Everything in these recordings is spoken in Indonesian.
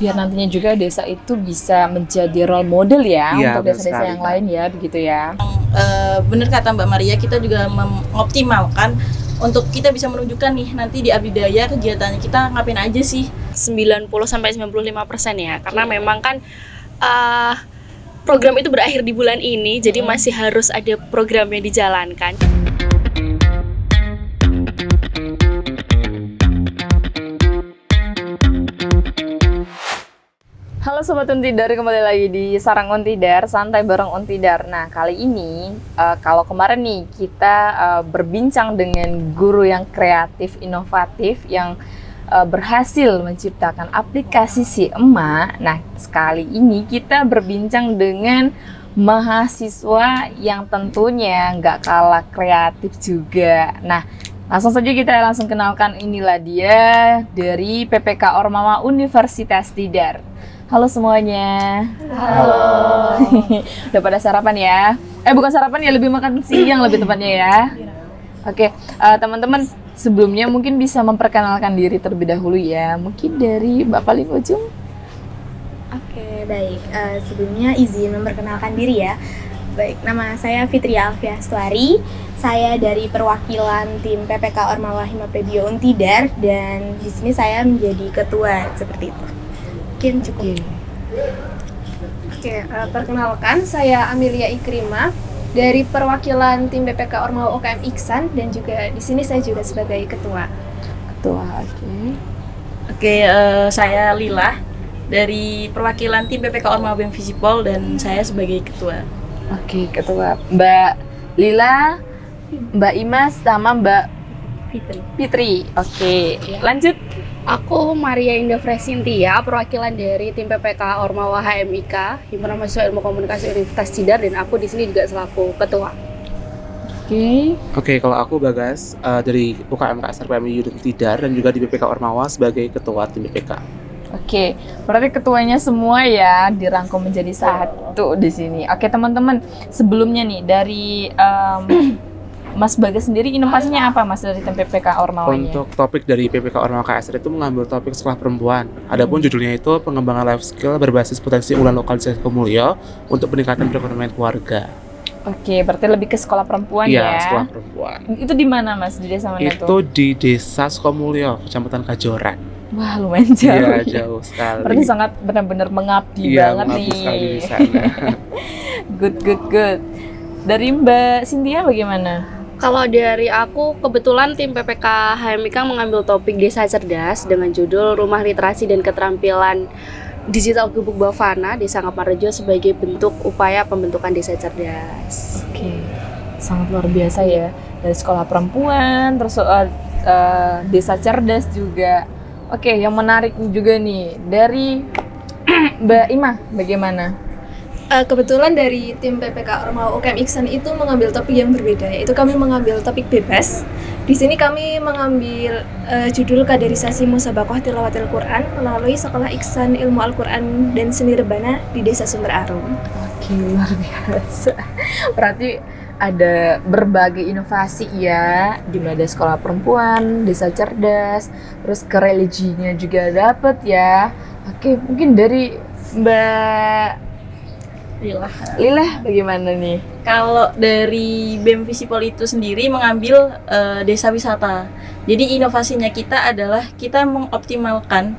biar nantinya juga desa itu bisa menjadi role model ya untuk desa-desa yang lain ya, begitu ya. Bener kata Mbak Maria, kita juga mengoptimalkan untuk kita bisa menunjukkan nih nanti di Abdi Daya kegiatannya kita ngapain aja sih. 90-95% ya, karena memang kan program itu berakhir di bulan ini, jadi masih harus ada program yang dijalankan. Halo Sobat Untidar, kembali lagi di Sarang Untidar, santai bareng Untidar. Nah, kali ini kalau kemarin nih kita berbincang dengan guru yang kreatif, inovatif, yang berhasil menciptakan aplikasi Si Emak. Nah, sekali ini kita berbincang dengan mahasiswa yang tentunya nggak kalah kreatif juga. Nah, langsung saja kita kenalkan, inilah dia dari PPK Ormawa Universitas Tidar. Halo semuanya. Halo. Udah pada sarapan ya? Bukan sarapan ya, lebih makan siang lebih tepatnya ya. Oke, teman-teman sebelumnya mungkin bisa memperkenalkan diri terlebih dahulu ya. Mungkin dari Mbak paling ujung. Oke, baik. Sebelumnya izin memperkenalkan diri ya. Baik, nama saya Fitri Alfia Astuari. Saya dari perwakilan tim PPK Ormawa Himaprebio Untidar, dan di sini saya menjadi ketua seperti itu. Mungkin cukup. Oke, perkenalkan saya Amelia Ikrimah dari perwakilan tim PPK Ormawa UKM Iksan, dan juga di sini saya juga sebagai ketua. Oke, saya Lila dari perwakilan tim PPK Ormawa BEM Visipol, dan saya sebagai ketua. Oke, ketua Mbak Lila, Mbak Imas, sama Mbak Fitri. Oke, lanjut. Aku Maria Indah Fresintia, perwakilan dari tim PPK Ormawa HMIK, Himpunan Mahasiswa Ilmu Komunikasi Universitas Tidar, dan aku di sini juga selaku ketua. Oke, kalau aku Bagas dari UKM Kasar PMI Unit Tidar, dan juga di PPK Ormawa sebagai ketua tim PPK. Oke, berarti ketuanya semua ya dirangkum menjadi satu di sini. Oke, teman-teman, sebelumnya nih dari Mas Bagas sendiri, inovasinya apa Mas dari tim PPK Ormawanya? Untuk topik dari PPK Ormawa KSR itu mengambil topik sekolah perempuan. Adapun judulnya itu pengembangan life skill berbasis potensi unggulan lokal desa Sukomulyo untuk peningkatan perekonomian keluarga. Oke, berarti lebih ke sekolah perempuan ya? Iya, sekolah perempuan. Itu di mana Mas? Di desa mana itu? Itu di desa Sukomulyo, Kecamatan Kajoran. Wah, lumayan jauh. Iya, jauh sekali. Berarti sangat benar-benar mengabdi banget mengabdi nih. Sekali di sana. Good. Dari Mbak Cynthia bagaimana? Kalau dari aku, kebetulan tim PPK HMIK mengambil topik Desa Cerdas dengan judul Rumah Literasi dan Keterampilan Digital Gubuk Bavana Desa Ngaparrejo sebagai bentuk upaya pembentukan desa cerdas. Oke, sangat luar biasa ya. Dari sekolah perempuan, terus desa cerdas juga. Oke, yang menarik juga nih dari Mbak Ima, bagaimana? Kebetulan dari tim PPK Ormawa UKM Iksan itu mengambil topik yang berbeda, yaitu kami mengambil topik bebas. Di sini kami mengambil judul kaderisasi musabaqah tilawatil Quran melalui Sekolah Iksan Ilmu Al-Quran dan Seni Rebana di Desa Sumber Arum. Oke, luar biasa. Berarti ada berbagai inovasi ya, di mana ada sekolah perempuan, desa cerdas, terus ke religinya juga dapat ya. Oke, mungkin dari Mbak Lila bagaimana nih? Kalau dari BEM Visipol itu sendiri mengambil desa wisata. Jadi inovasinya kita adalah kita mengoptimalkan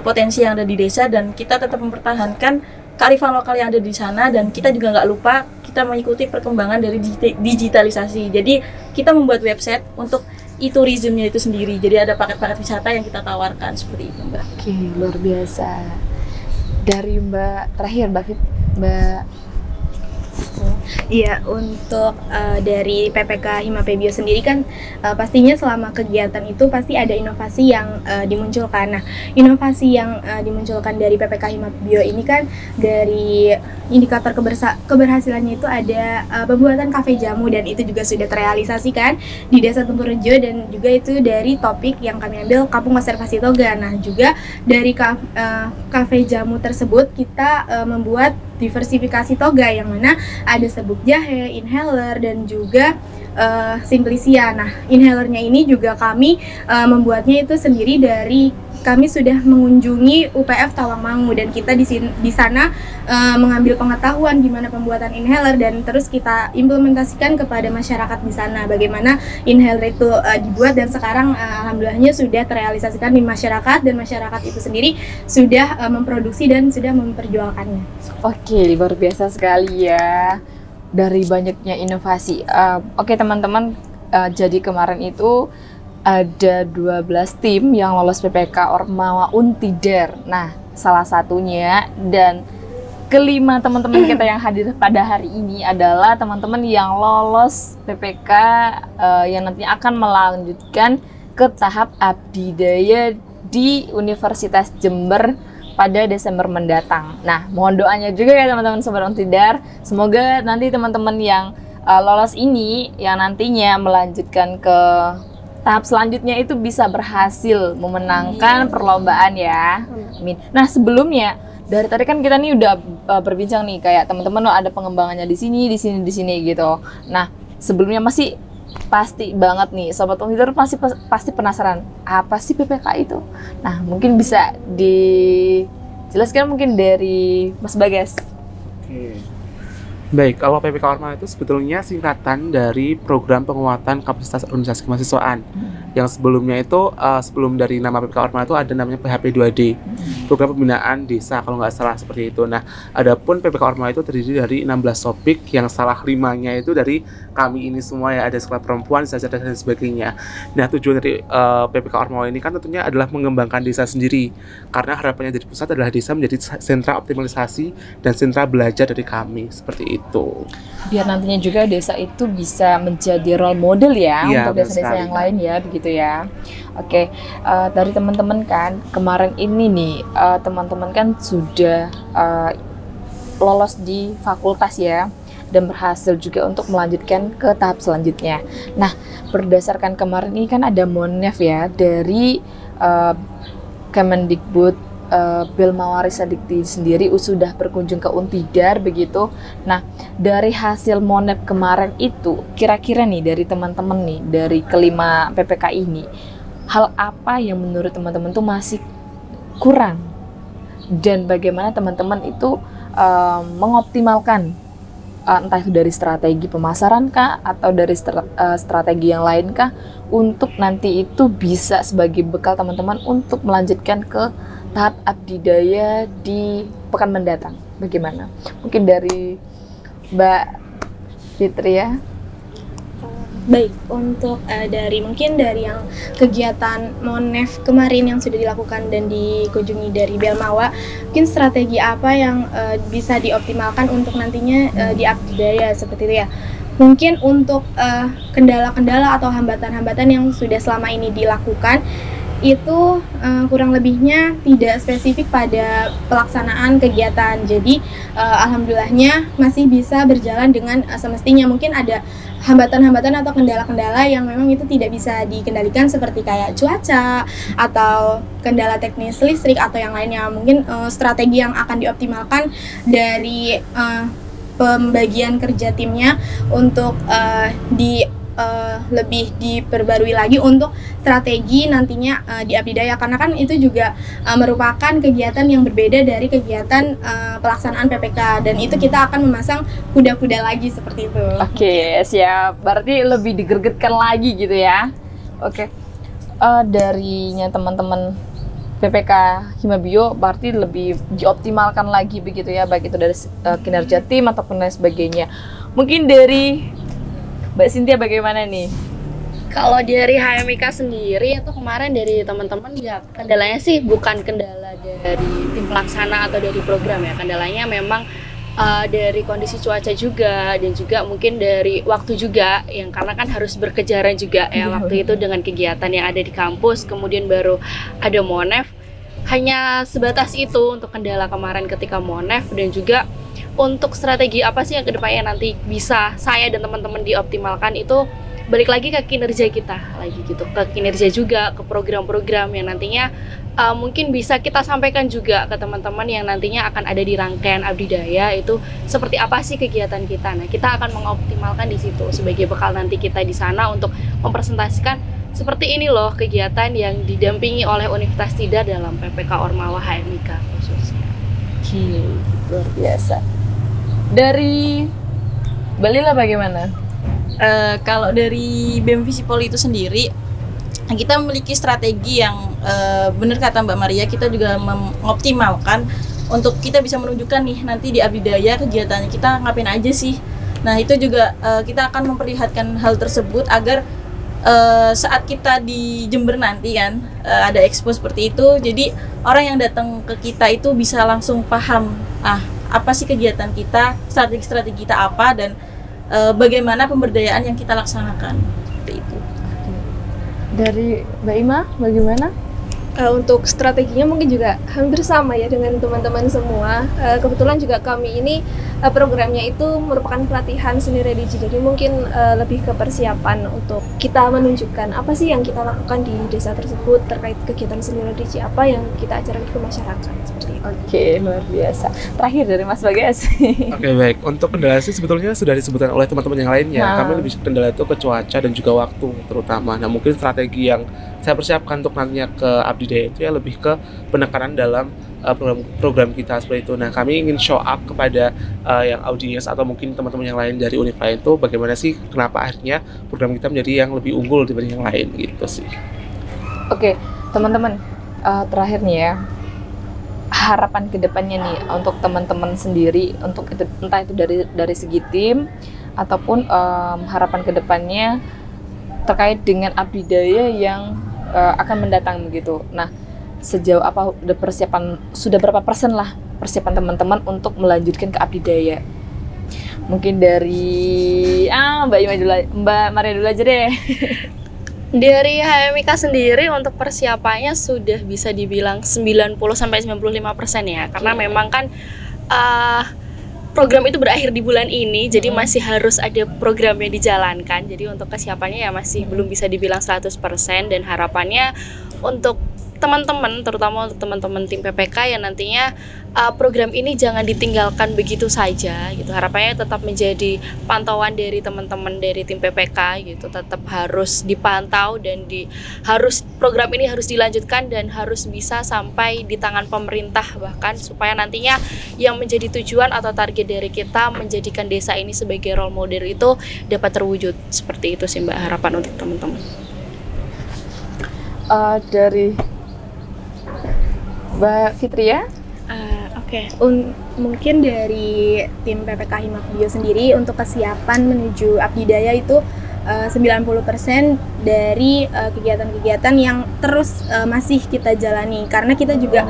potensi yang ada di desa, dan kita tetap mempertahankan kearifan lokal yang ada di sana, dan kita juga nggak lupa kita mengikuti perkembangan dari digitalisasi. Jadi kita membuat website untuk e-tourismnya itu sendiri. Jadi ada paket-paket wisata yang kita tawarkan seperti itu, Mbak. Oke, luar biasa. Dari Mbak terakhir, Mbak. Iya, untuk dari PPK Himaprebio sendiri kan pastinya selama kegiatan itu pasti ada inovasi yang dimunculkan. Nah, inovasi yang dimunculkan dari PPK Himaprebio ini kan dari indikator keberhasilannya itu ada pembuatan kafe jamu, dan itu juga sudah terrealisasi kan di Desa Tempurrejo, dan juga itu dari topik yang kami ambil Kampung Konservasi Toga. Nah, juga dari kafe jamu tersebut kita membuat diversifikasi toga, yang mana ada serbuk jahe, inhaler, dan juga Simplisia. Nah, inhalernya ini juga kami membuatnya itu sendiri dari kami sudah mengunjungi UPF Tawangmangu dan kita di sana mengambil pengetahuan gimana pembuatan inhaler dan terus kita implementasikan kepada masyarakat di sana bagaimana inhaler itu dibuat dan sekarang alhamdulillahnya sudah terrealisasikan di masyarakat dan masyarakat itu sendiri sudah memproduksi dan sudah memperjualkannya. Oke, luar biasa sekali ya dari banyaknya inovasi. Oke teman-teman, jadi kemarin itu ada 12 tim yang lolos PPK Ormawa Untidar. Nah, salah satunya dan kelima teman-teman kita yang hadir pada hari ini adalah teman-teman yang lolos PPK yang nantinya akan melanjutkan ke tahap abdidaya di Universitas Jember pada Desember mendatang. Nah, mohon doanya juga ya teman-teman Sobat Untidar. Semoga nanti teman-teman yang lolos ini yang nantinya melanjutkan ke tahap selanjutnya itu bisa berhasil memenangkan perlombaan ya. Amin. Nah, sebelumnya dari tadi kan kita nih udah berbincang nih kayak teman-teman ada pengembangannya di sini gitu. Nah, sebelumnya masih pasti banget nih Sobat Untidar pasti penasaran apa sih PPK itu. Nah, mungkin bisa dijelaskan mungkin dari Mas Bagas. Oke. Baik, kalau PPK Ormawa itu sebetulnya singkatan dari Program Penguatan Kapasitas Organisasi Kemahasiswaan. Yang sebelumnya itu, sebelum dari nama PPK Ormawa itu ada namanya PHP2D, Program Pembinaan Desa kalau nggak salah seperti itu. Nah, adapun PPK Ormawa itu terdiri dari 16 topik, yang salah 5-nya itu dari kami ini semua ya, ada sekolah perempuan, desa cerdas dan sebagainya. Nah, tujuan dari PPK Ormawa ini kan tentunya adalah mengembangkan desa sendiri, karena harapannya dari pusat adalah desa menjadi sentra optimalisasi dan sentra belajar dari kami, seperti itu. Biar nantinya juga desa itu bisa menjadi role model ya, untuk desa-desa yang lain ya, begitu ya. Oke, dari teman-teman kan kemarin ini nih teman-teman kan sudah lolos di fakultas ya dan berhasil juga untuk melanjutkan ke tahap selanjutnya. Nah, berdasarkan kemarin ini kan ada Monef ya dari Kemendikbud Belma Warisadikti sendiri sudah berkunjung ke Untidar begitu. Nah, dari hasil Monep kemarin itu kira-kira nih dari teman-teman nih dari kelima PPK ini, hal apa yang menurut teman-teman tuh masih kurang dan bagaimana teman-teman itu mengoptimalkan entah itu dari strategi pemasaran kah atau dari strategi yang lain kah untuk nanti itu bisa sebagai bekal teman-teman untuk melanjutkan ke tahap abdidaya di pekan mendatang. Bagaimana? Mungkin dari Mbak Fitri ya. Baik, untuk mungkin dari yang kegiatan Monef kemarin yang sudah dilakukan dan dikunjungi dari Belmawa, mungkin strategi apa yang bisa dioptimalkan untuk nantinya di abdidaya seperti itu ya. Mungkin untuk kendala-kendala atau hambatan-hambatan yang sudah selama ini dilakukan itu kurang lebihnya tidak spesifik pada pelaksanaan kegiatan. Jadi alhamdulillahnya masih bisa berjalan dengan semestinya. Mungkin ada hambatan-hambatan atau kendala-kendala yang memang itu tidak bisa dikendalikan seperti kayak cuaca atau kendala teknis listrik atau yang lainnya. Mungkin strategi yang akan dioptimalkan dari pembagian kerja timnya untuk lebih diperbarui lagi untuk strategi nantinya di abdidaya, karena kan itu juga merupakan kegiatan yang berbeda dari kegiatan pelaksanaan PPK dan itu kita akan memasang kuda-kuda lagi seperti itu. Oke, siap. Berarti lebih digergetkan lagi gitu ya. Oke. Darinya teman-teman PPK Himabio berarti lebih dioptimalkan lagi begitu ya, baik itu dari kinerja tim ataupun lain sebagainya. Mungkin dari Mbak Cynthia bagaimana nih? Kalau dari HMIK sendiri itu kemarin dari teman-teman ya kendalanya sih bukan kendala dari tim pelaksana atau dari program ya, kendalanya memang dari kondisi cuaca juga dan juga mungkin dari waktu juga yang karena kan harus berkejaran juga ya waktu itu dengan kegiatan yang ada di kampus, kemudian baru ada Monef, hanya sebatas itu untuk kendala kemarin ketika Monef. Dan juga untuk strategi apa sih yang kedepannya nanti bisa saya dan teman-teman dioptimalkan itu balik lagi ke kinerja kita lagi gitu, ke kinerja juga, ke program-program yang nantinya mungkin bisa kita sampaikan juga ke teman-teman yang nantinya akan ada di rangkaian abdidaya itu seperti apa sih kegiatan kita. Nah, kita akan mengoptimalkan di situ sebagai bekal nanti kita di sana untuk mempresentasikan seperti ini loh kegiatan yang didampingi oleh Universitas Tidar dalam PPK Ormawa HMIK khususnya. Oke, luar biasa. Dari Balila bagaimana? Kalau dari BEM Visipol itu sendiri, kita memiliki strategi yang benar kata Mbak Maria, kita juga mengoptimalkan untuk kita bisa menunjukkan nih nanti di Abdidaya kegiatannya kita ngapain aja sih. Nah itu juga kita akan memperlihatkan hal tersebut agar saat kita di Jember nanti kan ada expo seperti itu, jadi orang yang datang ke kita itu bisa langsung paham apa sih kegiatan kita, strategi-strategi kita apa, dan bagaimana pemberdayaan yang kita laksanakan seperti itu. Dari Mbak Ima bagaimana? Untuk strateginya mungkin juga hampir sama ya dengan teman-teman semua. Kebetulan juga kami ini programnya itu merupakan pelatihan seni religi, jadi mungkin lebih ke persiapan untuk kita menunjukkan apa sih yang kita lakukan di desa tersebut terkait kegiatan seni religi, apa yang kita ajarkan ke masyarakat seperti itu. Oke, luar biasa. Terakhir dari Mas Bagas. Oke, baik. Untuk kendala sih sebetulnya sudah disebutkan oleh teman-teman yang lainnya. Kami lebih kendala itu ke cuaca dan juga waktu terutama. Nah, mungkin strategi yang saya persiapkan untuk nantinya ke Abdidaya itu ya lebih ke penekanan dalam program kita seperti itu. Nah, kami ingin show up kepada yang audiens atau mungkin teman-teman yang lain dari univ lain itu bagaimana sih, kenapa akhirnya program kita menjadi yang lebih unggul dibanding yang lain gitu sih. Oke, teman-teman, terakhir nih ya, harapan kedepannya nih untuk teman-teman sendiri, untuk itu, entah itu dari segi tim ataupun harapan kedepannya terkait dengan Abdidaya yang akan mendatang begitu. Nah, sejauh apa sudah berapa persen lah persiapan teman-teman untuk melanjutkan ke Abdidaya? Mungkin dari Mbak Maria dulu aja deh. Dari HMIK sendiri untuk persiapannya sudah bisa dibilang 90-95% ya, karena memang kan program itu berakhir di bulan ini, jadi masih harus ada program yang dijalankan. Jadi untuk kesiapannya ya masih belum bisa dibilang 100%, dan harapannya untuk teman-teman, terutama untuk teman-teman tim PPK yang nantinya program ini jangan ditinggalkan begitu saja gitu. Harapannya tetap menjadi pantauan dari teman-teman dari tim PPK gitu, tetap harus dipantau dan program ini harus dilanjutkan dan harus bisa sampai di tangan pemerintah, bahkan supaya nantinya yang menjadi tujuan atau target dari kita menjadikan desa ini sebagai role model itu dapat terwujud. Seperti itu sih Mbak, harapan untuk teman-teman. Dari Mbak Fitri ya? Oke. Mungkin dari tim PPK Himapbio sendiri untuk kesiapan menuju Abdidaya itu 90% dari kegiatan-kegiatan yang terus masih kita jalani, karena kita juga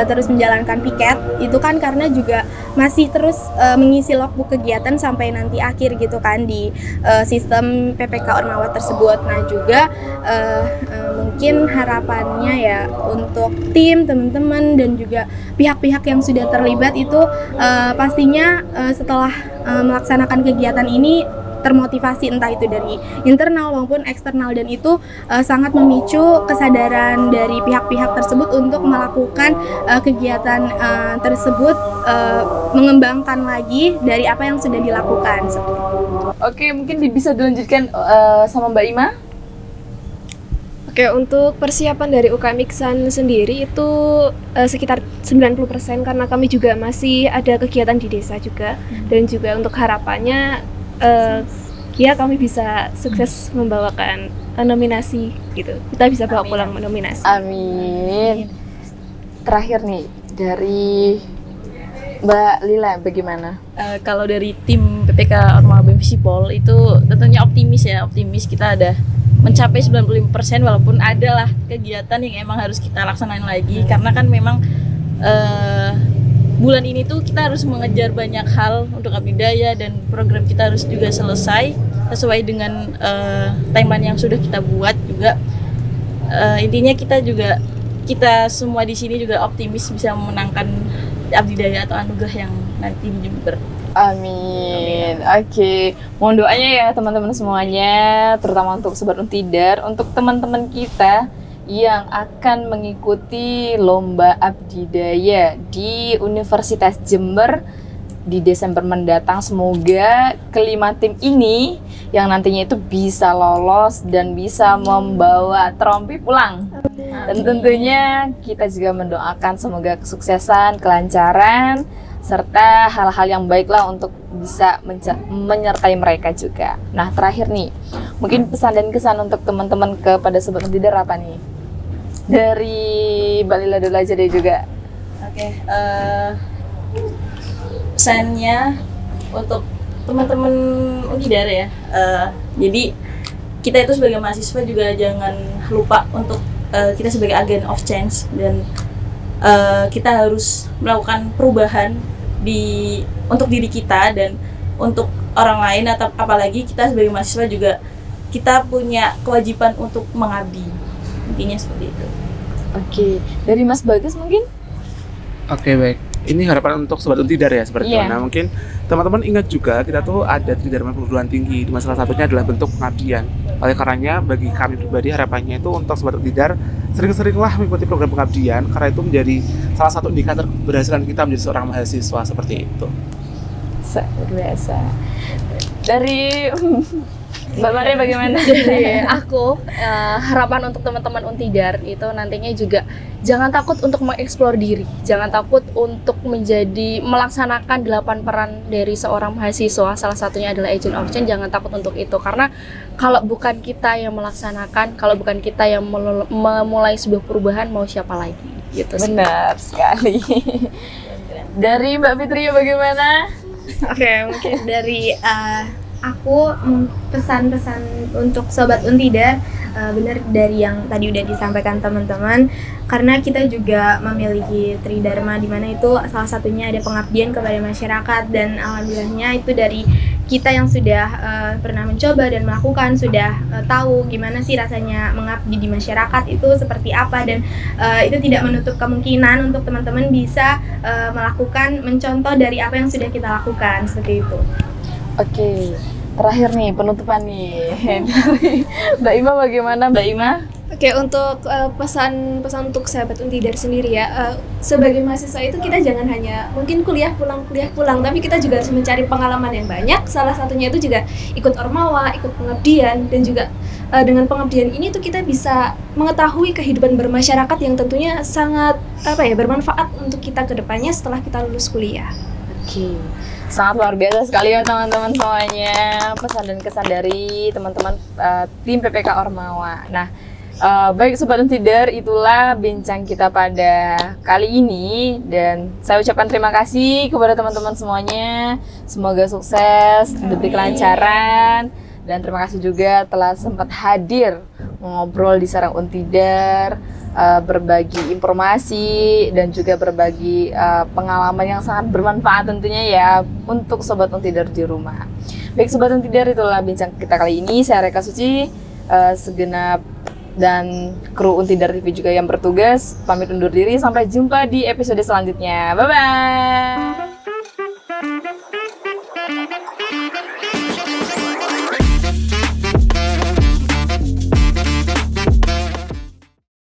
terus menjalankan piket itu kan, karena juga masih terus mengisi logbook kegiatan sampai nanti akhir gitu kan di sistem PPK Ormawa tersebut. Nah juga mungkin harapannya ya untuk tim, teman-teman dan juga pihak-pihak yang sudah terlibat itu pastinya setelah melaksanakan kegiatan ini termotivasi, entah itu dari internal maupun eksternal, dan itu sangat memicu kesadaran dari pihak-pihak tersebut untuk melakukan kegiatan tersebut, mengembangkan lagi dari apa yang sudah dilakukan. Oke, mungkin bisa dilanjutkan sama Mbak Ima. Oke, untuk persiapan dari UKM Iksan sendiri itu sekitar 90%, karena kami juga masih ada kegiatan di desa juga, dan juga untuk harapannya ya kami bisa sukses membawakan nominasi gitu. Kita bisa bawa pulang nominasi. Amin. Terakhir nih dari Mbak Lila bagaimana? Kalau dari tim PPK Ormawa BEM Visipol itu tentunya optimis kita ada mencapai 95%, walaupun adalah kegiatan yang emang harus kita laksanain lagi, karena kan memang bulan ini tuh kita harus mengejar banyak hal untuk Abdidaya, dan program kita harus juga selesai sesuai dengan timeline yang sudah kita buat juga. Intinya kita semua di sini juga optimis bisa memenangkan Abdidaya atau anugerah yang nanti di Jember. Amin. Oke, mohon doanya ya teman-teman semuanya, terutama untuk Sobat Untidar, untuk teman-teman kita yang akan mengikuti lomba Abdidaya di Universitas Jember di Desember mendatang. Semoga kelima tim ini yang nantinya itu bisa lolos dan bisa membawa trompi pulang. Dan tentunya kita juga mendoakan semoga kesuksesan, kelancaran, serta hal-hal yang baiklah untuk bisa menyertai mereka juga. Nah, terakhir nih, mungkin pesan dan kesan untuk teman-teman kepada Sobat Untidar apa nih? Dari Mbak Lila dulu aja deh juga. Oke, pesannya untuk teman-teman Untidar ya. Jadi kita itu sebagai mahasiswa juga jangan lupa untuk kita sebagai agen of change, dan kita harus melakukan perubahan untuk diri kita dan untuk orang lain, atau apalagi kita sebagai mahasiswa juga kita punya kewajiban untuk mengabdi. Intinya seperti itu. Oke, dari Mas Bagus mungkin? Oke, baik. Ini harapan untuk Sobat Untidar ya, seperti itu. Iya. Nah, mungkin teman-teman ingat juga kita tuh ada Tridharma perguruan tinggi, di mana salah satunya adalah bentuk pengabdian. Oleh karenanya bagi kami pribadi harapannya itu untuk Sobat Untidar sering-seringlah mengikuti program pengabdian, karena itu menjadi salah satu indikator keberhasilan kita menjadi seorang mahasiswa, seperti itu. Luar biasa. Dari Mbak Maria bagaimana? Dari aku, harapan untuk teman-teman Untidar itu nantinya juga jangan takut untuk mengeksplor diri, jangan takut untuk melaksanakan 8 peran dari seorang mahasiswa, salah satunya adalah agent of change. Jangan takut untuk itu, karena kalau bukan kita yang melaksanakan, kalau bukan kita yang memulai sebuah perubahan, mau siapa lagi gitu sih. Benar sekali. Dari Mbak Fitria bagaimana? Oke, mungkin dari aku pesan-pesan untuk Sobat Untidar, benar dari yang tadi udah disampaikan teman-teman, karena kita juga memiliki Tridharma di mana itu salah satunya ada pengabdian kepada masyarakat, dan alhamdulillahnya itu dari kita yang sudah pernah mencoba dan melakukan, sudah tahu gimana sih rasanya mengabdi di masyarakat itu seperti apa, dan itu tidak menutup kemungkinan untuk teman-teman bisa melakukan, mencontoh dari apa yang sudah kita lakukan, seperti itu. Oke, terakhir nih penutupan nih dari Mbak Ima bagaimana Mbak Ima? Oke, untuk pesan-pesan untuk sahabat Untidar sendiri ya, sebagai mahasiswa itu kita jangan hanya mungkin kuliah pulang, tapi kita juga harus mencari pengalaman yang banyak. Salah satunya itu juga ikut ormawa, ikut pengabdian, dan juga dengan pengabdian ini tuh kita bisa mengetahui kehidupan bermasyarakat yang tentunya sangat bermanfaat untuk kita ke depannya setelah kita lulus kuliah. Oke, sangat luar biasa sekali ya teman-teman semuanya, pesan dan kesan dari teman-teman tim PPK Ormawa. Nah, baik Sobat Untidar, itulah bincang kita pada kali ini, dan saya ucapkan terima kasih kepada teman-teman semuanya. Semoga sukses, diberi kelancaran, dan terima kasih juga telah sempat hadir ngobrol di Sarang Untidar, berbagi informasi dan juga berbagi pengalaman yang sangat bermanfaat tentunya ya untuk Sobat Untidar di rumah. Baik Sobat Untidar, itulah bincang kita kali ini. Saya Reka Suci, segenap dan kru Untidar TV juga yang bertugas pamit undur diri. Sampai jumpa di episode selanjutnya. Bye bye.